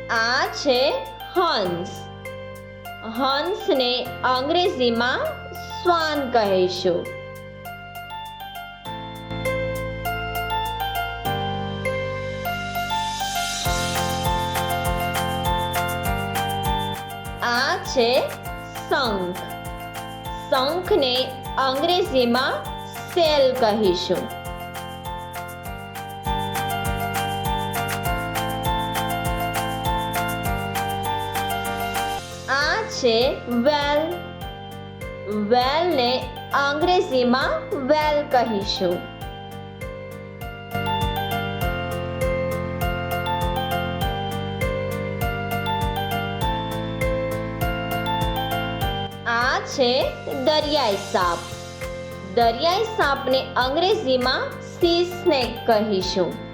આ છે હંસ. હંસને અંગ્રેજીમાં સ્વાન કહીશું. આ છે શંખ. શંખને અંગ્રેજીમાં સેલ કહીશું. આ છે વેલ. વેલને અંગ્રેજીમાં વેલ કહીશું. આ છે દરિયાઈ સાપ. દરિયાઈ સાપને અંગ્રેજીમાં સી સ્નેક કહીશું.